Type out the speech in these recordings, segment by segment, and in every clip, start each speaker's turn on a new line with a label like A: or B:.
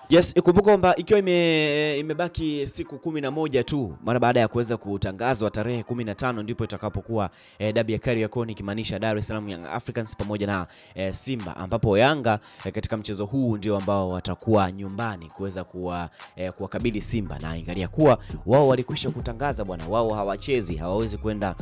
A: Yes, ikumbuka kwamba ikiwa imebaki siku 11 tu mara baada ya kuweza kutangazwa tarehe 15 ndipo itakapokuwa dabi ya Kariakoo, ikimaanisha Dar es Salaam Young Africans pamoja na Simba, ambapo Yanga katika mchezo huu ndio ambao watakuwa nyumbani kuweza kuwakabili Simba, na ingalia kuwa wao walikwisha kutangaza bwana, wao hawachezi, hawawezi kwenda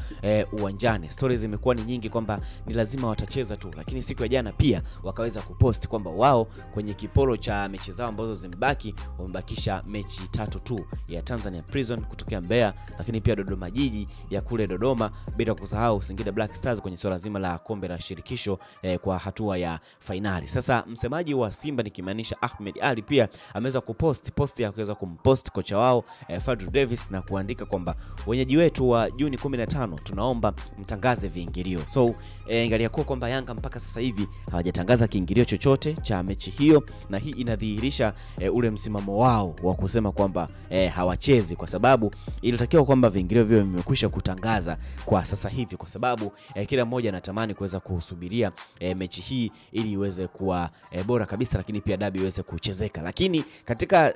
A: uwanjani. Stories zimekuwa ni nyingi kwamba ni lazima watacheza tu, lakini siku ya jana pia wakaweza kupost kwamba wao kwenye kiporo cha mechi zao ambazo zimebaki wamebakisha mechi 3 tu, ya Tanzania Prison kutokea Mbeya, lakini pia Dodoma Jiji ya kule Dodoma, bila kusahau Singida Black Stars kwenye swala zima la kombe la shirikisho kwa hatua ya finali. Sasa msemaji wa Simba nikimaanisha Ahmed Ali pia ameweza kupost ya kuweza kumpost kocha wao Fadlu Davis na kuandika kwamba wenyeji wetu wa Juni 15 tunaomba mtangaze viingilio. So ingalia kwamba Yanga mpaka sasa hivi hawajatangaza kiingilio chochote cha mechi hiyo, na hii inadhihirisha ule msimamo wao wa kusema kwamba hawachezi, kwa sababu ilitakiwa kwamba viingilio vio vimekwisha kutangaza kwa sasa hivi, kwa sababu kila mmoja anatamani kuweza kusubiria mechi hii ili iweze kuwa bora kabisa, lakini pia dabi iweze kuchezeka. Lakini katika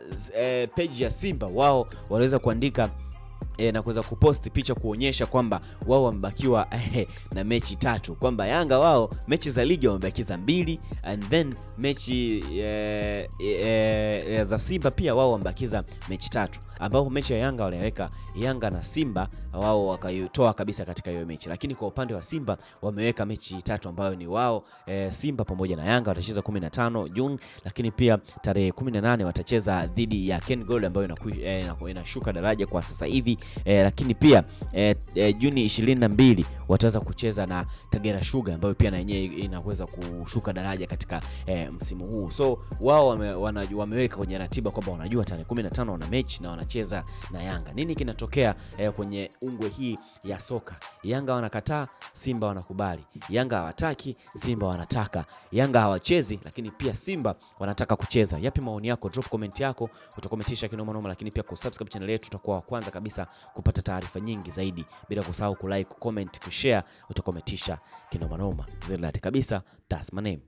A: page ya Simba wao waliweza kuandika na kuweza kupost picha kuonyesha kwamba wao wamebakiwa na mechi 3, kwamba Yanga wao mechi za ligi wamebakiza 2, and then mechi za Simba pia wao wamebakiza mechi 3, ambapo mechi ya Yanga waliweka Yanga na Simba wao wakaitoa kabisa katika hiyo mechi. Lakini kwa upande wa Simba wameweka mechi 3 ambayo ni wao Simba pamoja na Yanga watacheza 15 Juni, lakini pia tarehe 18 watacheza dhidi ya Ken Gold ambayo inashuka daraja kwa sasa hivi. Lakini pia Juni 22 wataweza kucheza na Kagera Sugar ambayo pia na yenyewe inaweza kushuka daraja katika msimu huu. So wao wameweka kwenye ratiba kwamba wanajua tarehe 15 wana mechi na wanacheza na Yanga. Nini kinatokea kwenye ungwe hii ya soka? Yanga wanakataa, Simba wanakubali. Yanga hawataki, Simba wanataka. Yanga hawachezi, lakini pia Simba wanataka kucheza. Yapi maoni yako? Drop comment yako, utakomentisha kinoma noma, lakini pia kusubscribe channel yetu, utakuwa wa kwanza kabisa kupata taarifa nyingi zaidi, bila kusahau kulike, comment, kushare, utakomentisha kinoma noma. Zilati kabisa, that's my name.